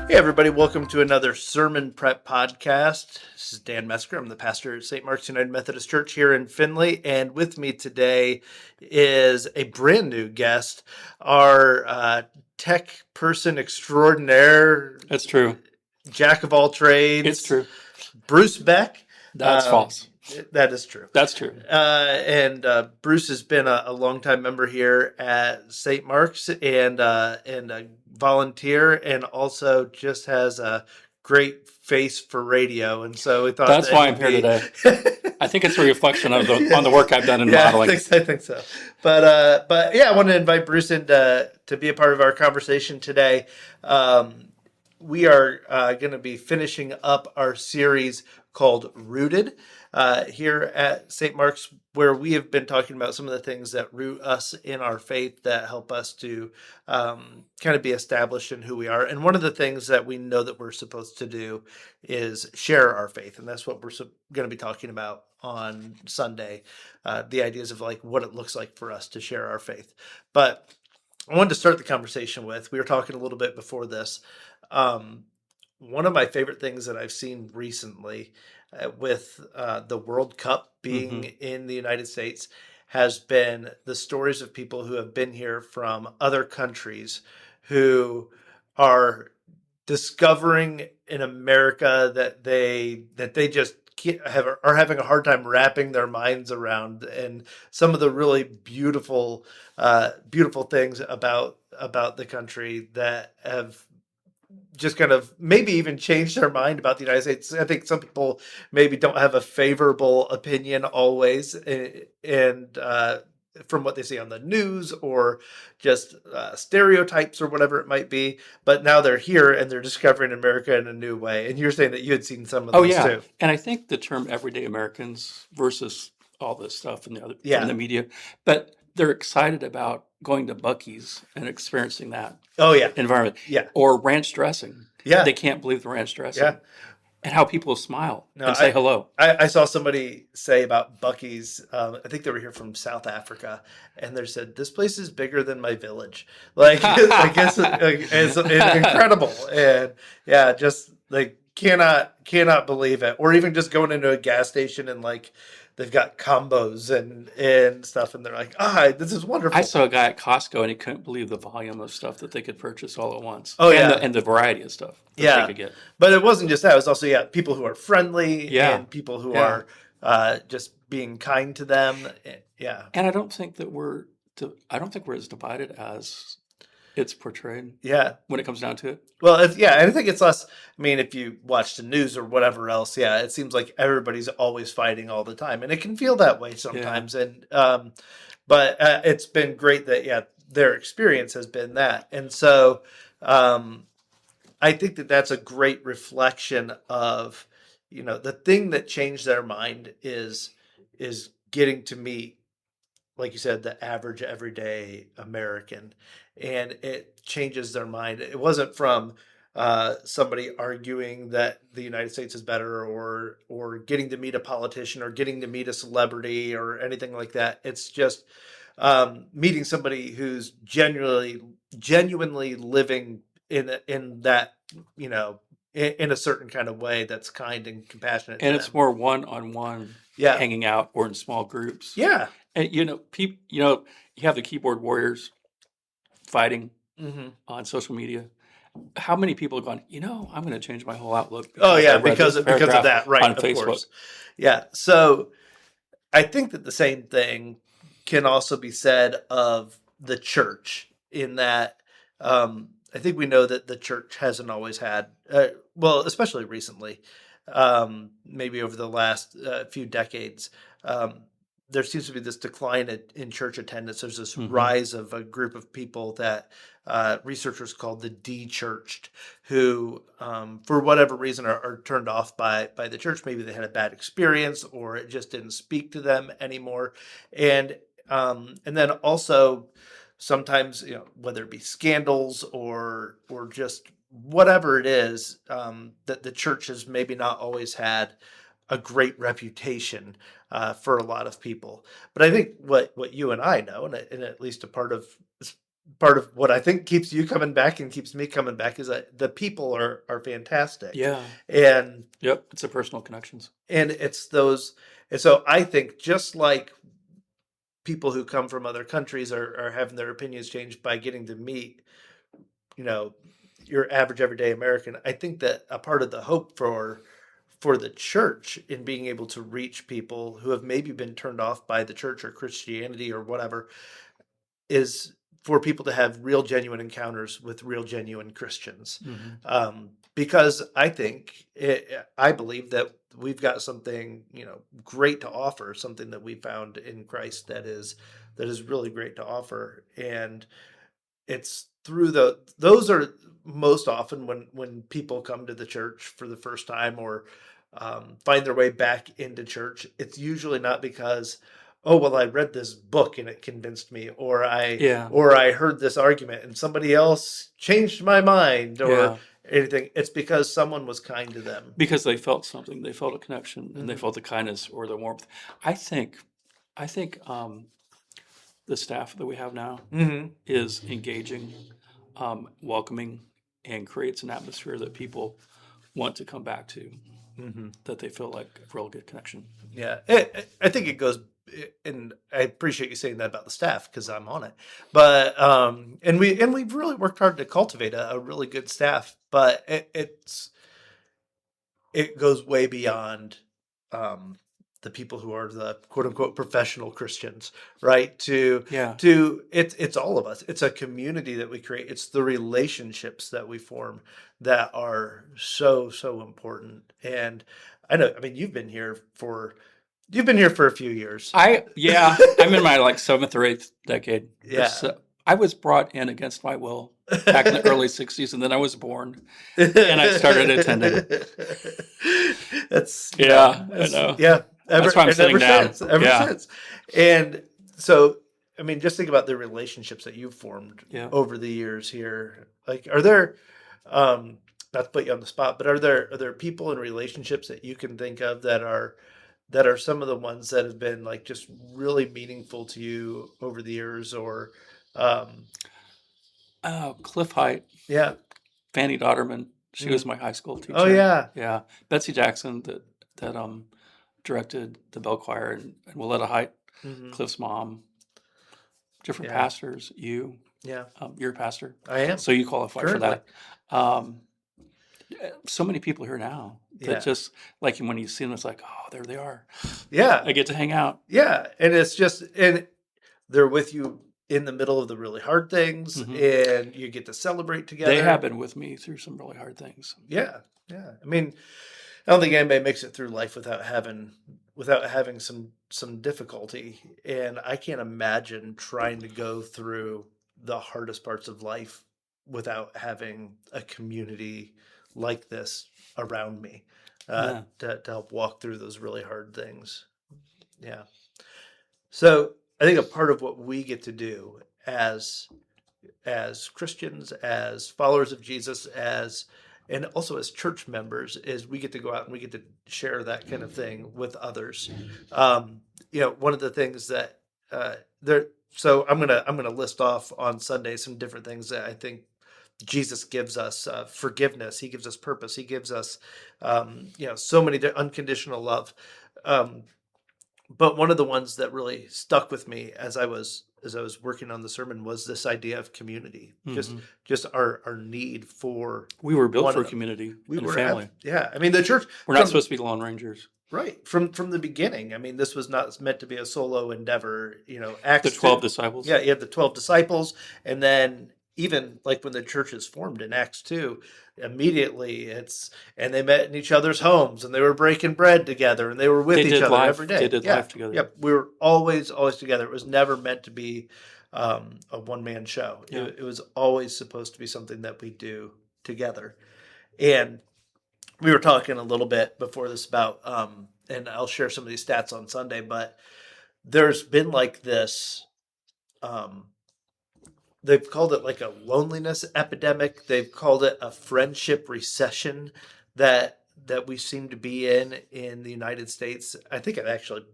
Hey, everybody, welcome to another Sermon Prep podcast. This is Dan Mesker. I'm the pastor at St. Mark's United Methodist Church here in Findlay. And with me today is a brand new guest, our tech person extraordinaire, That's true. jack of all trades, It's true. Bruce Beck. That's false. That is true. That's true. And Bruce has been a longtime member here at St. Mark's and a volunteer, and also just has a great face for radio. And so we thought That's that why he'd I'm here be- today. I think it's a reflection of on the work I've done in Yeah, modeling. I think so. But yeah, I want to invite Bruce in to be a part of our conversation today. We are going to be finishing up our series called Rooted here at St. Mark's, where we have been talking about some of the things that root us in our faith that help us to kind of be established in who we are. And one of the things that we know that we're supposed to do is share our faith. And that's what we're going to be talking about on Sunday, the ideas of like what it looks like for us to share our faith. But I wanted to start the conversation with, we were talking a little bit before this. One of my favorite things that I've seen recently with the World Cup being in the United States has been the stories of people who have been here from other countries who are discovering in America that they just are having a hard time wrapping their minds around, and some of the really beautiful things about the country that have just kind of maybe even changed their mind about the United States. I think some people maybe don't have a favorable opinion always, and from what they see on the news or just stereotypes or whatever it might be. But now they're here and they're discovering America in a new way. And you're saying that you had seen some of those too. And I think the term everyday Americans versus all this stuff in the other Yeah. in the media, but they're excited about going to Buc-ee's and experiencing that Oh yeah. environment. Yeah. Or ranch dressing. Yeah. They can't believe the ranch dressing. Yeah. And how people smile No, and say hello. I saw somebody say about Buc-ee's, I think they were here from South Africa, and they said, this place is bigger than my village. Like, I guess it's incredible. And yeah, just like cannot believe it. Or even just going into a gas station and like, they've got combos and stuff, and they're like, this is wonderful. I saw a guy at Costco, and he couldn't believe the volume of stuff that they could purchase all at once. Oh, and yeah. and the variety of stuff that Yeah. they could get. But it wasn't just that. It was also, people who are friendly and people who are just being kind to them. Yeah. And I don't think we're as divided as it's portrayed. Yeah. When it comes down to it. Well, I think it's less. I mean, if you watch the news or whatever else, it seems like everybody's always fighting all the time, and it can feel that way sometimes. Yeah. And but it's been great that their experience has been that, and so I think that that's a great reflection of the thing that changed their mind is getting to meet, like you said, the average everyday American, and it changes their mind. It wasn't from somebody arguing that the United States is better, or getting to meet a politician, or getting to meet a celebrity, or anything like that. It's just meeting somebody who's genuinely living in that, in a certain kind of way that's kind and compassionate. And it's more one-on-one, hanging out, or in small groups. Yeah. And people, you have the keyboard warriors fighting on social media. How many people have gone, I'm going to change my whole outlook? Because of that, right? On of Facebook. Course. Yeah. So I think that the same thing can also be said of the church, in that I think we know that the church hasn't always had, especially recently, maybe over the last few decades, there seems to be this decline in church attendance. There's this rise of a group of people that researchers call the de-churched, who, for whatever reason, are turned off by the church. Maybe they had a bad experience, or it just didn't speak to them anymore. And then also sometimes, whether it be scandals or just whatever it is, that the church has maybe not always had a great reputation for a lot of people. But I think what you and I know, and at least a part of part of what I think keeps you coming back and keeps me coming back is that the people are fantastic, Yeah. and Yep. It's the personal connections. it's those. And so I think just like people who come from other countries are having their opinions changed by getting to meet, you know, your average everyday American. I think that a part of the hope for the church in being able to reach people who have maybe been turned off by the church or Christianity or whatever is for people to have real genuine encounters with real genuine Christians. Hmm. Because I believe that we've got something, great to offer, something that we found in Christ that is really great to offer. And it's through those are most often when people come to the church for the first time or find their way back into church. It's usually not because, oh well, I read this book and it convinced me, or i Yeah. or i heard this argument and somebody else changed my mind, or Yeah. anything. It's because someone was kind to them. Because they felt something. They felt a connection, and they Hmm. felt the kindness or the warmth. I think, I think the staff that we have now Hmm. is engaging, welcoming, and creates an atmosphere that people want to come back to, Hmm. that they feel like a real good connection. Yeah, I think it goes, and I appreciate you saying that about the staff because I'm on it. But we've really worked hard to cultivate a really good staff. But it goes way beyond um, the people who are the quote unquote professional Christians, right? Yeah. To it's all of us. It's a community that we create. It's the relationships that we form that are so important. And I know, I mean, you've been here for a few years. Yeah, I'm in my like seventh or eighth decade. Yeah. I was brought in against my will back in the early '60s, and then I was born, and I started attending. That's Yeah, I that's know. yeah. That's why I'm sitting down. Ever Yeah, since, and so I mean, just think about the relationships that you've formed yeah. over the years here. Like, are there, um, not to put you on the spot, but are there people and relationships that you can think of that are some of the ones that have been like just really meaningful to you over the years, or um, Cliff Height, yeah. Fanny Dotterman. She was Mm. my high school Oh teacher. yeah. Yeah, Betsy Jackson that directed the bell choir, and Willetta Height, Hmm. Cliff's mom. Different Yeah. pastors. Yeah. You're a pastor, I am so you qualify for currently. that. Um, so many people here now that Yeah. just like when you see them, it's like, oh, there they are. Yeah. I get to hang out. Yeah. And it's just, and they're with you in the middle of the really hard things, Hmm. and you get to celebrate They have together. been with me through some really hard things. Yeah. Yeah. I mean, I don't think anybody makes it through life without having some difficulty. And I can't imagine trying to go through the hardest parts of life without having a community like this around me, Yeah. to help walk through those really hard things. Yeah. So I think a part of what we get to do as Christians, as followers of Jesus, as and also as church members, is we get to go out and we get to share that kind of thing with others. One of the things that there. So I'm gonna list off on Sunday some different things that I think Jesus gives us: forgiveness. He gives us purpose. He gives us, so many unconditional love. Um, but one of the ones that really stuck with me as I was working on the sermon was this idea of community, just Hmm. just our need for We were built one for a another. community We and a were family. yeah. I mean, the church We're not from supposed to be lone rangers. right from the beginning. I mean, this was not meant to be a solo endeavor. The Acts 12 2. disciples. Yeah, you have the 12 disciples, and then even like when the church is formed in Acts 2, immediately and they met in each other's homes, and they were breaking bread together, and they were with They each did other every life. They day. did Yeah, life together. yep. We were always together. It was never meant to be a one man show. Yeah. It was always supposed to be something that we do together. And we were talking a little bit before this about, and I'll share some of these stats on Sunday, but there's been like this. Um, they've called it like a loneliness epidemic. They've called it a friendship recession that we seem to be in the United States. I think I've actually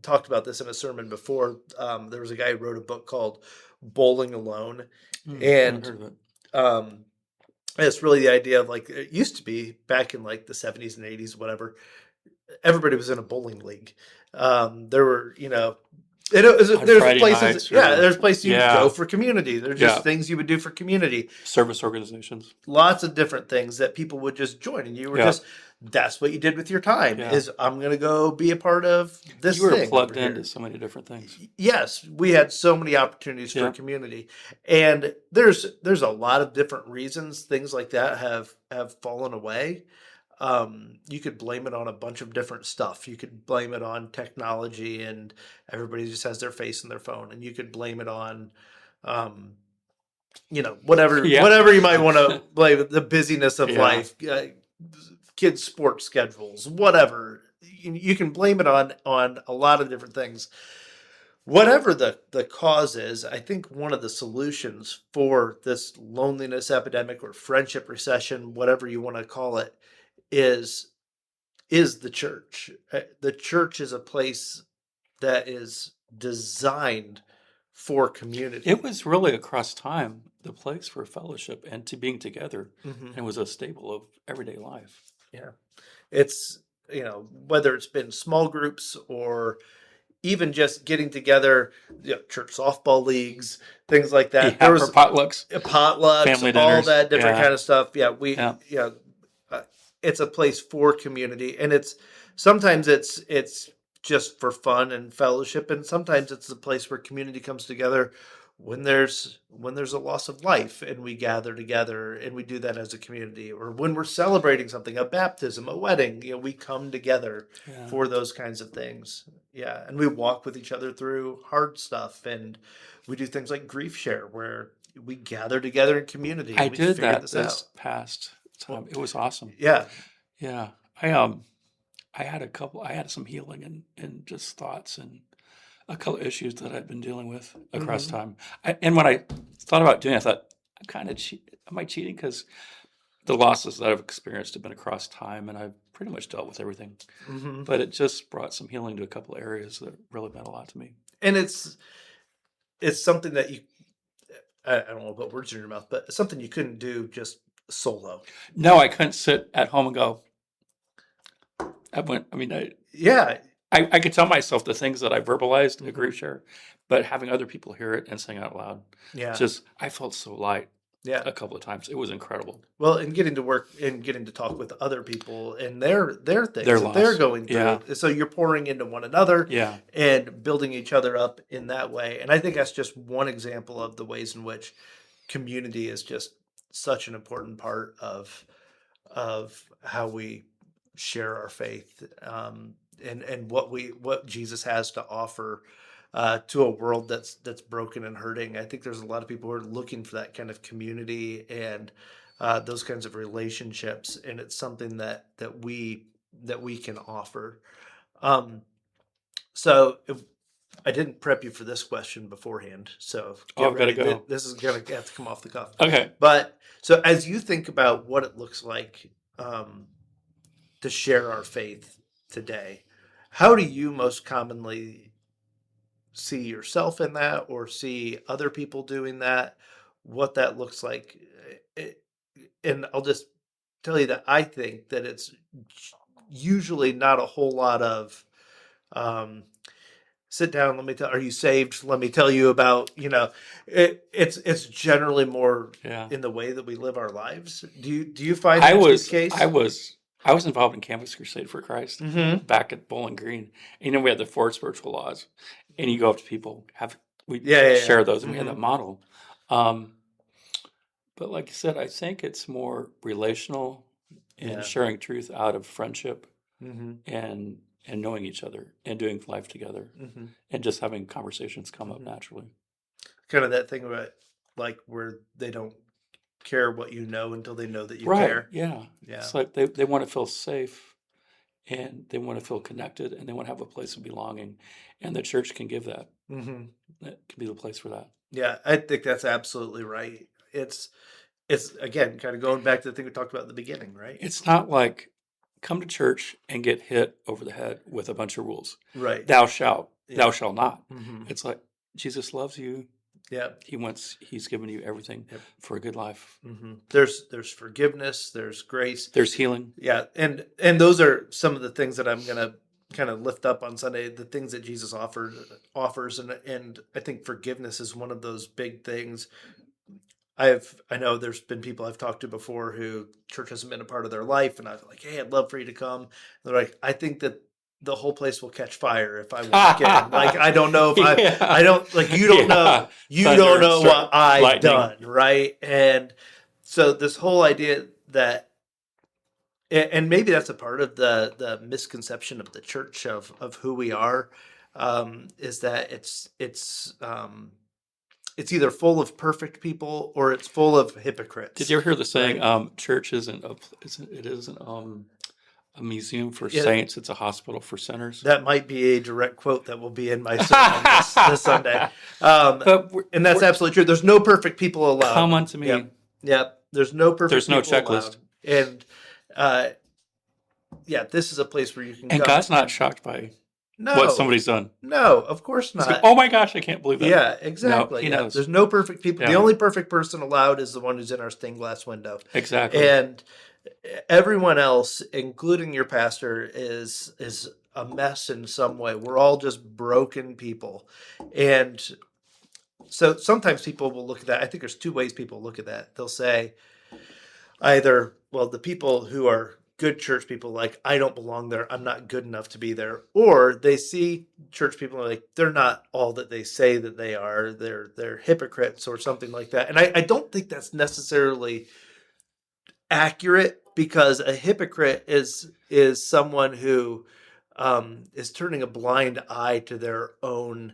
talked about this in a sermon before. There was a guy who wrote a book called bowling alone, Haven't and heard of it. um, it's really the idea of like it used to be back in like the 70s and 80s, whatever. Everybody was in a bowling league. There were, On there's Friday places, nights yeah, or there's places you would go yeah, for community. There's just yeah, things you would do for community. service organizations. Lots of different things that people would just join, and you were Yeah, just that's what you did with your time. yeah. Is I'm going to go be a part of You this were thing over plugged into here. so many different things. Yes, we had so many opportunities for Yeah, community, and there's a lot of different reasons things like that have fallen away. You could blame it on a bunch of different stuff. You could blame it on technology and everybody just has their face in their phone, and you could blame it on, um, yeah, whatever you might want to blame it, the busyness of yeah. life, kids' sports schedules, whatever. You can blame it on a lot of different things. Whatever the cause is, I think one of the solutions for this loneliness epidemic or friendship recession, whatever you want to call it, is is the church. The church is a place that is designed for It community. was really across time the place for fellowship and to being together, Hmm. and it was a staple of everyday life. Yeah, it's whether it's been small groups or even just getting together, church softball leagues, things like that. There Yeah, or was potlucks, potlucks, family all dinners. that different Yeah, kind of stuff. Yeah, yeah, uh, it's a place for community, and it's sometimes it's just for fun and fellowship, and sometimes it's a place where community comes together when there's a loss of life, and we gather together and we do that as a community, or when we're celebrating something, a baptism, a wedding, we come together yeah. for those kinds of things. Yeah, and we walk with each other through hard stuff, and we do things like grief share where we gather together in community I and we did figure that this out. this past time. Well, It was awesome. yeah. Yeah, I had I had some healing and just thoughts and a couple of issues that I'd been dealing with across Hmm. time. And when I thought about doing it, I thought, I'm kind of am I cheating? Because the losses that I've experienced have been across time, and I've pretty much dealt with everything. Hmm. But it just brought some healing to a couple of areas that really meant a lot to me. And it's something that I don't want to put words in your mouth, but it's something you couldn't do just solo. No, I couldn't sit at home and go. I went. I mean, Yeah. I could tell myself the things that I verbalized in a Hmm. group share, but having other people hear it and sing out loud, Yeah. just I felt so light Yeah. a couple of times. It was incredible. Well, and getting to work and getting to talk with other people and their Their things that they're loss. going Yeah. through. So you're pouring into one another Yeah. and building each other up in that way. And I think that's just one example of the ways in which community is just such an important part of how we share our faith, and what Jesus has to offer to a world that's broken and hurting. I think there's a lot of people who are looking for that kind of community and those kinds of relationships, and it's something that we can offer. Um, so I didn't prep you for this question beforehand, so Oh, get I've got to ready. go. This is gonna have to come off the cuff. Okay. But so as you think about what it looks like to share our faith today, how do you most commonly see yourself in that, or see other people doing that? What that looks like? It- and I'll just tell you that I think that it's usually not a whole lot of um, sit down. Let me tell. Are you saved? Let me tell you about. It's generally more Yeah. in the way that we live our lives. Do you find I that to be the was case? I was I was involved in Campus Crusade for Christ Mm-hmm. back at Bowling Green. And, we had the four spiritual laws, and you go up to people, we Yeah, yeah, yeah. share those, and we had Mm-hmm. that model. Um, but like you said, I think it's more relational and Yeah. sharing truth out of friendship Mm-hmm. and knowing each other and doing life together Mm-hmm. and just having conversations come up Mm-hmm. naturally. Kind of that thing about like where they don't care what you know until they know that you Right. care. Yeah. Yeah. It's like they want to feel safe and they want to feel connected and they want to have a place of belonging. And the church can give that. Mm-hmm. It can be the place for that. Yeah, I think that's absolutely right. It's again kind of going back to the thing we talked about at the beginning, right? It's not like come to church and get hit over the head with a bunch of rules. Right. Thou shalt Yeah. not. Mm-hmm. It's like Jesus loves you. Yeah. He's given you everything Yep. for a good life. There's forgiveness, there's grace, There's healing. yeah, and those are some of the things that I'm gonna kind of lift up on Sunday. The things that Jesus offers, and I think forgiveness is one of those big things. I know there's been people I've talked to before who church hasn't been a part of their life, and I was like, hey, I'd love for you to come. And they're like, I think that the whole place will catch fire if I walk in. Like, I don't know if Yeah. I don't like you don't know Yeah. you Thunder don't and know what I've lightning. done, right? And so this whole idea that, and maybe that's a part of the misconception of the church of who we are, is that it's either full of perfect people or it's full of hypocrites. Did you ever hear the saying, right? church isn't a museum for Yeah. saints, it's a hospital for sinners? That might be a direct quote that will be in my sermon this Sunday. And that's absolutely true. There's no perfect people allowed. Come unto me. Yep. There's no perfect There's no people checklist. allowed. And yeah, this is a place where you can And come. God's not shocked by No. what somebody's done. No, of course He's not. like, oh my gosh, I can't believe that. Yeah, exactly. No, he knows. There's no perfect people. Yeah. The only perfect person allowed is the one who's in our stained glass window. Exactly. And everyone else, including your pastor, is a mess in some way. We're all just broken people. And so sometimes people will look at that. I think there's two ways people look at that. They'll say either, well, the people who are good church people, like, I don't belong there, I'm not good enough to be there. Or they see church people like they're not all that they say that they are. They're hypocrites or something like that. And I don't think that's necessarily accurate, because a hypocrite is someone who is turning a blind eye to their own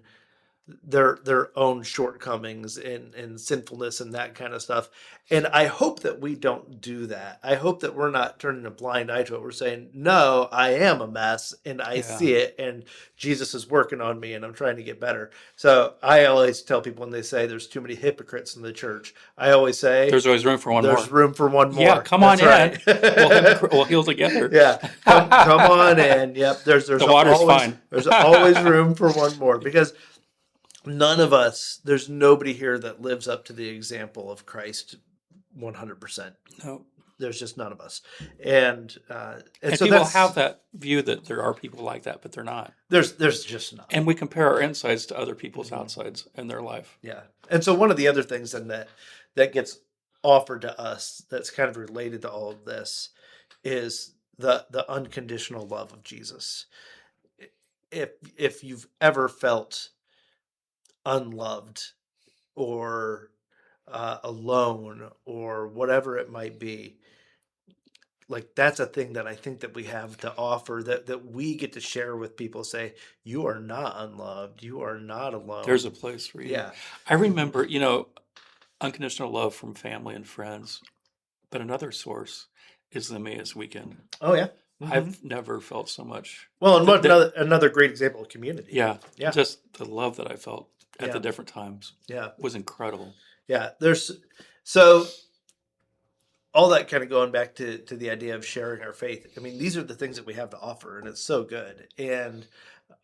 shortcomings and sinfulness and that kind of stuff. And I hope that we don't do that. I hope that we're not turning a blind eye to it. We're saying, no, I am a mess and I see it, and Jesus is working on me and I'm trying to get better. So I always tell people when they say there's too many hypocrites in the church, I always say there's always room for one more. There's room for one more. Yeah, come That's on right. in. We'll heal together. Yeah, come on in. Yep, there's the water's always, fine. There's always room for one more, because none of us, there's nobody here that lives up to the example of Christ 100%. No. There's just none of us. And so people have that view that there are people like that, but they're not. There's just not. And we compare our insides to other people's outsides in their life. Yeah. And so one of the other things then that gets offered to us that's kind of related to all of this is the unconditional love of Jesus. If you've ever felt unloved or alone or whatever it might be, like, that's a thing that I think that we have to offer, that we get to share with people. Say, you are not unloved, you are not alone, there's a place for you. Yeah. I remember, unconditional love from family and friends, but another source is the Emmaus weekend. Oh yeah. I've never felt so much. Well, and another great example of community. Yeah. Just the love that I felt at the different times was incredible. Yeah. So all that kind of going back to the idea of sharing our faith. I mean, these are the things that we have to offer, and it's so good. And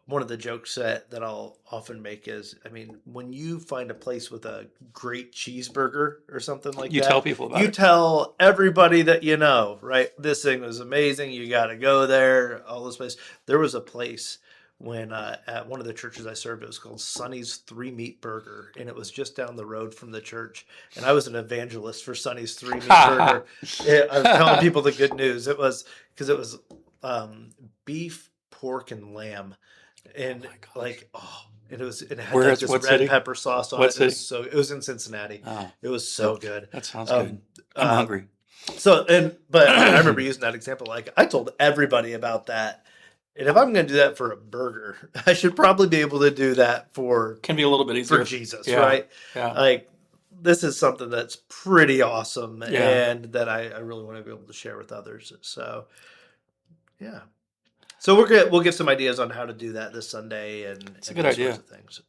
one of the jokes that I'll often make is, I mean, when you find a place with a great cheeseburger or something like that, you tell people about it. You tell everybody that you know, right? This thing was amazing. You got to go there. All this place. There was a place when at one of the churches I served, it was called Sonny's 3-Meat Burger, and it was just down the road from the church. And I was an evangelist for Sonny's 3-Meat Burger. I was telling people the good news. It was because it was beef, pork, and lamb, and and it had like this red pepper sauce on it. It was in Cincinnati. Oh. It was so good. That sounds good. I'm hungry. But I remember using that example. Like, I told everybody about that. And if I'm going to do that for a burger, I should probably be able to do that can be a little bit easier for Jesus, right? Yeah. Like, this is something that's pretty awesome, and that I really want to be able to share with others. So, yeah. So we'll give some ideas on how to do that this Sunday, and it's a good idea. Sorts of things.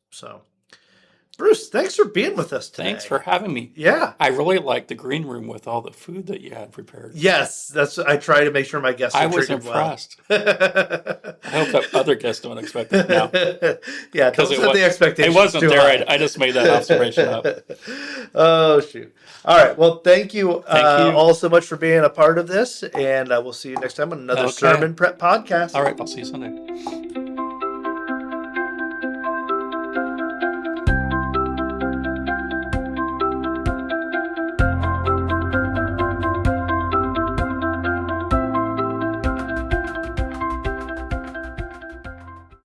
Bruce, thanks for being with us today. Thanks for having me. Yeah. I really liked the green room with all the food that you had prepared. Yes, I try to make sure my guests are I was treated impressed. well. I hope that other guests don't expect that now. Yeah, don't set the expectations It wasn't too there. high. I just made that observation up. Oh, shoot. All right. Well, thank you, Thank you. all so much for being a part of this, and we'll see you next time on another Okay. Sermon Prep podcast. All right, I'll see you Sunday.